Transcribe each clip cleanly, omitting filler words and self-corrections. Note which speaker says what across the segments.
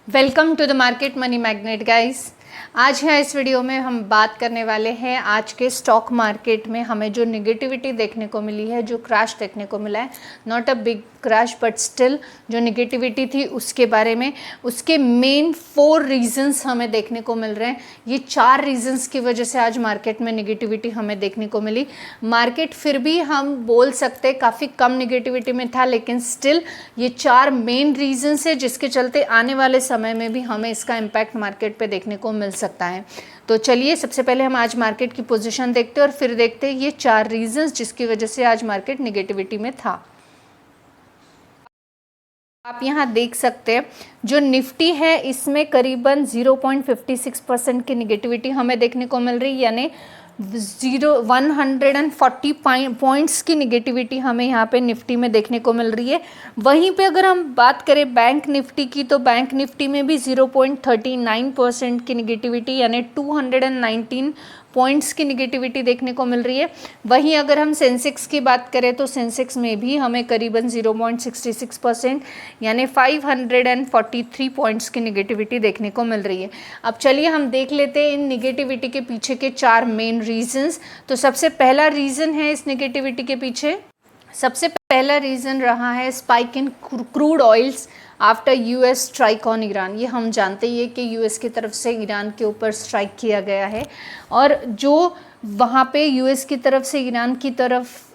Speaker 1: Welcome to the Market Money Magnet guys. आज है इस वीडियो में हम बात करने वाले हैं आज के स्टॉक मार्केट में हमें जो निगेटिविटी देखने को मिली है, जो क्रैश देखने को मिला है, not a big crash but still जो निगेटिविटी थी उसके बारे में, उसके मेन 4 रीजंस हमें देखने को मिल रहे हैं। ये 4 रीजंस की वजह से आज मार्केट में निगेटिविटी हमें देखने को मिली। मार्केट फिर भी हम बोल सकते काफ़ी कम निगेटिविटी में था, लेकिन स्टिल ये 4 मेन रीजंस है जिसके चलते आने वाले समय में भी हमें इसका इम्पैक्ट मार्केट पे देखने को मिल सकता है। तो चलिए सबसे पहले हम आज मार्केट की पोजीशन देखते हैं और फिर देखते हैं ये 4 रीजंस जिसकी वजह से आज मार्केट निगेटिविटी में था। आप यहाँ देख सकते हैं जो निफ्टी है इसमें करीबन 0.56% की निगेटिविटी हमें देखने को मिल रही है, यानी 140 पॉइंट्स की निगेटिविटी हमें यहाँ पे निफ्टी में देखने को मिल रही है। वहीं पे अगर हम बात करें बैंक निफ्टी की, तो बैंक निफ्टी में भी 0.39% की निगेटिविटी यानी 219 पॉइंट्स की निगेटिविटी देखने को मिल रही है। वहीं अगर हम सेंसेक्स की बात करें तो सेंसेक्स में भी हमें करीबन 0.66% यानी 543 पॉइंट्स की निगेटिविटी देखने को मिल रही है। अब चलिए हम देख लेते हैं इन निगेटिविटी के पीछे के 4 मेन रीजंस। तो सबसे पहला रीज़न है इस निगेटिविटी के पीछे, सबसे पहला रीज़न रहा है spike in crude oils after US strike on Iran. ये हम जानते ही है कि यूएस की तरफ से ईरान के ऊपर स्ट्राइक किया गया है और जो वहाँ पे यूएस की तरफ से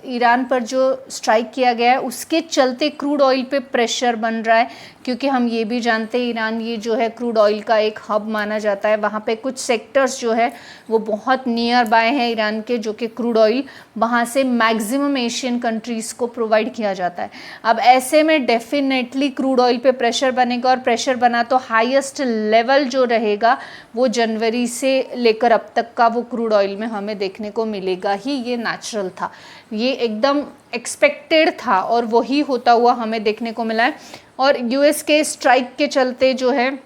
Speaker 1: ईरान पर जो स्ट्राइक किया गया है उसके चलते क्रूड ऑयल पे प्रेशर बन रहा है, क्योंकि हम ये भी जानते हैं ईरान ये जो है क्रूड ऑयल का एक हब माना जाता है। वहाँ पे कुछ सेक्टर्स जो है वो बहुत नियर बाय हैं ईरान के, जो कि क्रूड ऑयल वहाँ से मैक्सिमम एशियन कंट्रीज़ को प्रोवाइड किया जाता है। अब ऐसे में डेफिनेटली क्रूड ऑयल पे प्रेशर बनेगा और प्रेशर बना तो हाईएस्ट लेवल जो रहेगा वो जनवरी से लेकर अब तक का वो क्रूड ऑयल में हमें देखने को मिलेगा ही। ये नेचुरल था, ये एकदम एक्सपेक्टेड था और वही होता हुआ हमें देखने को मिला है। और यूएस के स्ट्राइक के चलते जो है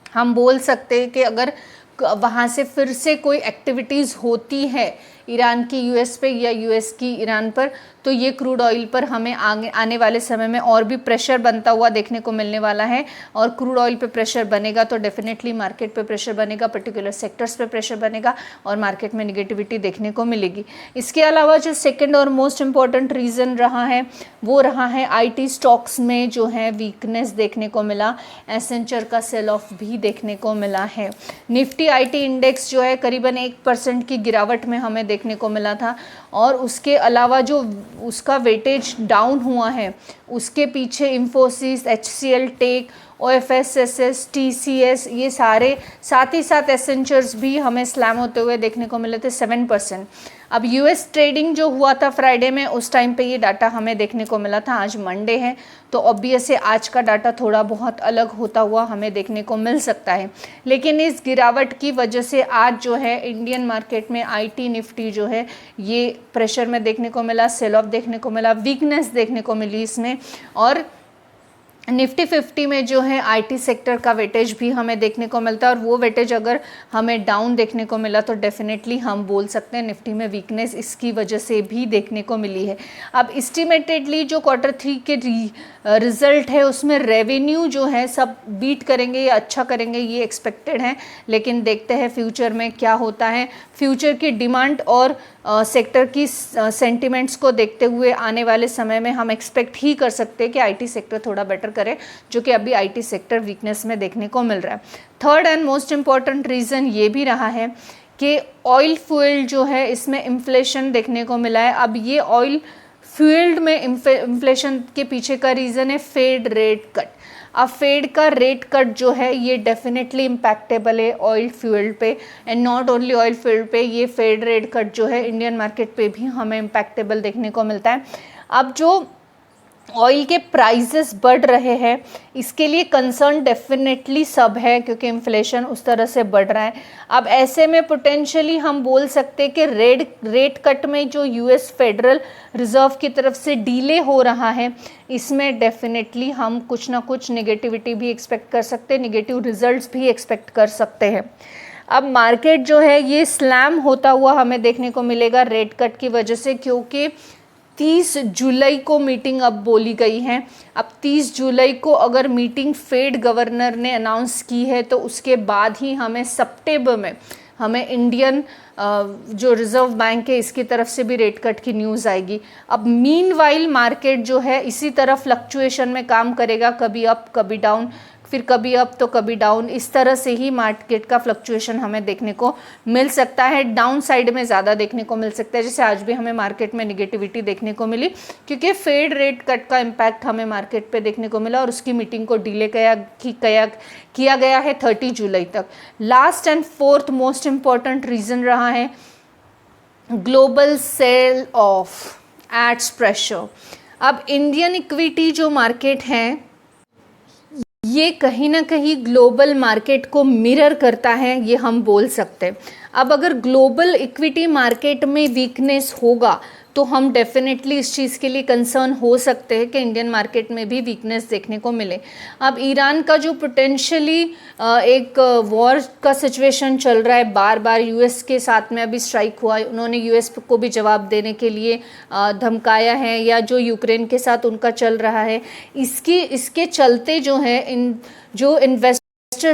Speaker 1: हम बोल सकते हैं कि अगर वहाँ से फिर से कोई एक्टिविटीज़ होती है ईरान की यूएस पे या यूएस की ईरान पर, तो ये क्रूड ऑयल पर हमें आने वाले समय में और भी प्रेशर बनता हुआ देखने को मिलने वाला है। और क्रूड ऑयल पे प्रेशर बनेगा तो डेफिनेटली मार्केट पे प्रेशर बनेगा, पर्टिकुलर सेक्टर्स पे प्रेशर बनेगा और मार्केट में निगेटिविटी देखने को मिलेगी। इसके अलावा जो सेकेंड और मोस्ट इम्पॉर्टेंट रीज़न रहा है वो रहा है आईटी स्टॉक्स में जो है वीकनेस देखने को मिला, एसेंचर का सेल ऑफ भी देखने को मिला है। निफ्टी आईटी इंडेक्स जो है करीबन 1% की गिरावट में हमें देखने को मिला था और उसके अलावा जो उसका वेटेज डाउन हुआ है उसके पीछे इंफोसिस, एचसीएल टेक, ओएफएसएसएस, टीसीएस, ये सारे साथ ही साथ एसेंचर्स भी हमें स्लैम होते हुए देखने को मिले थे 7%। अब यूएस ट्रेडिंग जो हुआ था फ्राइडे में उस टाइम पे ये डाटा हमें देखने को मिला था। आज मंडे है तो ऑब्वियस है आज का डाटा थोड़ा बहुत अलग होता हुआ हमें देखने को मिल सकता है, लेकिन इस गिरावट की वजह से आज जो है इंडियन मार्केट में आईटी निफ्टी जो है ये प्रेशर में देखने को मिला, सेल ऑफ देखने को मिला, वीकनेस देखने को मिली इसमें। और निफ्टी 50 में जो है आईटी सेक्टर का वेटेज भी हमें देखने को मिलता है और वो वेटेज अगर हमें डाउन देखने को मिला तो डेफिनेटली हम बोल सकते हैं निफ्टी में वीकनेस इसकी वजह से भी देखने को मिली है। अब एस्टिमेटेडली जो Q3 के रिजल्ट है उसमें रेवेन्यू जो है सब बीट करेंगे या अच्छा करेंगे ये एक्सपेक्टेड है, लेकिन देखते हैं फ्यूचर में क्या होता है। फ्यूचर की डिमांड और सेक्टर की सेंटिमेंट्स को देखते हुए आने वाले समय में हम एक्सपेक्ट ही कर सकते हैं कि आईटी सेक्टर थोड़ा बेटर करे, जो कि अभी आईटी सेक्टर वीकनेस में देखने को मिल रहा है। Third and most important reason ये भी रहा है कि ऑयल फ्यूल जो है इसमें इन्फ्लेशन देखने को मिला है। अब ये ऑयल फ्यूल्ड में इन्फ्लेशन के पीछे का रीज़न है फेड रेट कट। अब फेड का रेट कट जो है ये डेफिनेटली इम्पैक्टेबल है ऑयल फ्यूल पे and not only oil fuel पे, ये फेड रेट कट जो है इंडियन मार्केट पे भी हमें इम्पैक्टेबल देखने को मिलता है। अब जो ऑयल के प्राइसेस बढ़ रहे हैं इसके लिए कंसर्न डेफिनेटली सब है, क्योंकि इन्फ्लेशन उस तरह से बढ़ रहा है। अब ऐसे में पोटेंशियली हम बोल सकते हैं कि रेट कट में जो यूएस फेडरल रिजर्व की तरफ से डीले हो रहा है इसमें डेफिनेटली हम कुछ ना कुछ नेगेटिविटी भी एक्सपेक्ट कर सकते हैं, नेगेटिव रिजल्ट्स भी एक्सपेक्ट कर सकते हैं। अब मार्केट जो है ये स्लैम होता हुआ हमें देखने को मिलेगा रेट कट की वजह से, क्योंकि 30 जुलाई को मीटिंग अब बोली गई है। अब 30 जुलाई को अगर मीटिंग फेड गवर्नर ने अनाउंस की है तो उसके बाद ही हमें सितंबर में हमें इंडियन जो रिजर्व बैंक है इसकी तरफ से भी रेट कट की न्यूज़ आएगी। अब मीनवाइल मार्केट जो है इसी तरह फ्लक्चुएशन में काम करेगा, कभी अप कभी डाउन, फिर कभी अप तो कभी डाउन, इस तरह से ही मार्केट का फ्लक्चुएशन हमें देखने को मिल सकता है। डाउन साइड में ज़्यादा देखने को मिल सकता है, जैसे आज भी हमें मार्केट में निगेटिविटी देखने को मिली क्योंकि फेड रेट कट का इम्पैक्ट हमें मार्केट पे देखने को मिला और उसकी मीटिंग को डिले किया गया है 30 जुलाई तक। Last and fourth most important reason रहा है ग्लोबल सेल ऑफ एड्स प्रेशर। अब इंडियन इक्विटी जो मार्केट है ये कहीं ना कहीं ग्लोबल मार्केट को मिरर करता है, ये हम बोल सकते हैं। अब अगर ग्लोबल इक्विटी मार्केट में वीकनेस होगा तो हम डेफिनेटली इस चीज़ के लिए कंसर्न हो सकते हैं कि इंडियन मार्केट में भी वीकनेस देखने को मिले। अब ईरान का जो पोटेंशियली एक वॉर का सिचुएशन चल रहा है, बार बार यूएस के साथ में अभी स्ट्राइक हुआ है, उन्होंने यूएस को भी जवाब देने के लिए धमकाया है, या जो यूक्रेन के साथ उनका चल रहा है, इसके चलते जो है जो इन्वेस्टर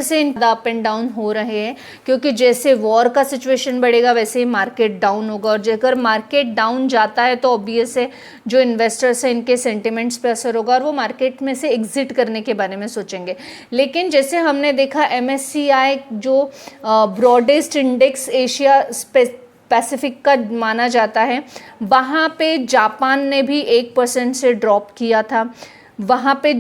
Speaker 1: से अप एंड डाउन हो रहे हैं, क्योंकि जैसे वॉर का सिचुएशन बढ़ेगा वैसे ही मार्केट डाउन होगा, और अगर मार्केट डाउन जाता है तो ऑब्वियस है जो इन्वेस्टर्स हैं इनके सेंटिमेंट्स पे असर होगा और वो मार्केट में से एग्जिट करने के बारे में सोचेंगे। लेकिन जैसे हमने देखा MSCI जो ब्रॉडेस्ट इंडेक्स एशिया पैसिफिक का माना जाता है, वहाँ पे जापान ने भी 1% से ड्रॉप किया था। वहाँ पे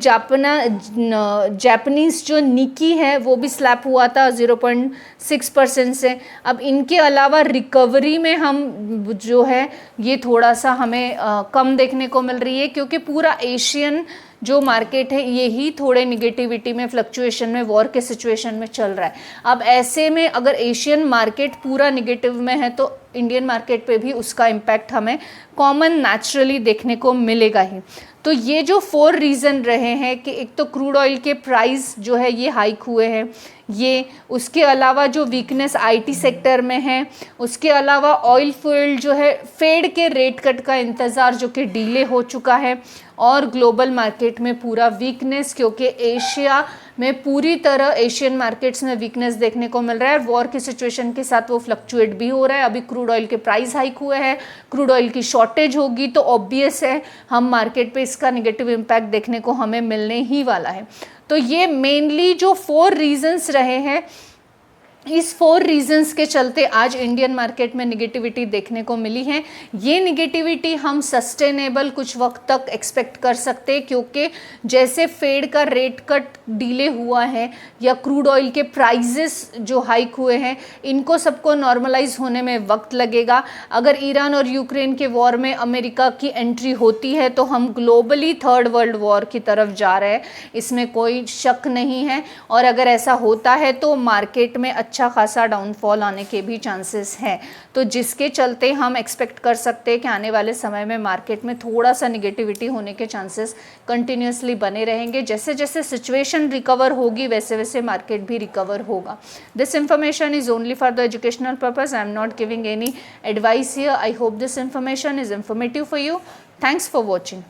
Speaker 1: जापानीज़ जो निकी है वो भी स्लैप हुआ था 0.6% से। अब इनके अलावा रिकवरी में हम जो है ये थोड़ा सा हमें कम देखने को मिल रही है, क्योंकि पूरा एशियन जो मार्केट है यही थोड़े निगेटिविटी में, फ्लक्चुएशन में, वॉर के सिचुएशन में चल रहा है। अब ऐसे में अगर एशियन मार्केट पूरा निगेटिव में है तो इंडियन मार्केट पे भी उसका इम्पैक्ट हमें कॉमन नेचुरली देखने को मिलेगा ही। तो ये जो 4 रीज़न रहे हैं कि एक तो क्रूड ऑयल के प्राइस जो है ये हाइक हुए हैं, ये उसके अलावा जो वीकनेस आईटी सेक्टर में है, उसके अलावा ऑयल फील्ड जो है फेड के रेट कट का इंतज़ार जो कि डिले हो चुका है, और ग्लोबल मार्केट में पूरा वीकनेस, क्योंकि एशिया में पूरी तरह एशियन मार्केट्स में वीकनेस देखने को मिल रहा है। वॉर की सिचुएशन के साथ वो फ्लक्चुएट भी हो रहा है। अभी क्रूड ऑयल के प्राइस हाइक हुए हैं, क्रूड ऑयल की शॉर्टेज होगी तो ऑब्वियस है हम मार्केट पे इसका निगेटिव इम्पैक्ट देखने को हमें मिलने ही वाला है। तो ये मेनली जो 4 रीजंस रहे हैं, इस 4 रीजंस के चलते आज इंडियन मार्केट में निगेटिविटी देखने को मिली है। ये निगेटिविटी हम सस्टेनेबल कुछ वक्त तक एक्सपेक्ट कर सकते हैं, क्योंकि जैसे फेड का रेट कट डिले हुआ है या क्रूड ऑयल के प्राइजेस जो हाइक हुए हैं, इनको सबको नॉर्मलाइज होने में वक्त लगेगा। अगर ईरान और यूक्रेन के वॉर में अमेरिका की एंट्री होती है तो हम ग्लोबली 3rd वर्ल्ड वॉर की तरफ जा रहे हैं, इसमें कोई शक नहीं है। और अगर ऐसा होता है तो मार्केट में अच्छा खासा डाउनफॉल आने के भी चांसेस हैं, तो जिसके चलते हम एक्सपेक्ट कर सकते हैं कि आने वाले समय में मार्केट में थोड़ा सा निगेटिविटी होने के चांसेस कंटिन्यूसली बने रहेंगे। जैसे जैसे सिचुएशन रिकवर होगी वैसे वैसे मार्केट भी रिकवर होगा। This information is only for the educational purpose. I am not giving any advice here. I hope this information is informative for you. Thanks for watching.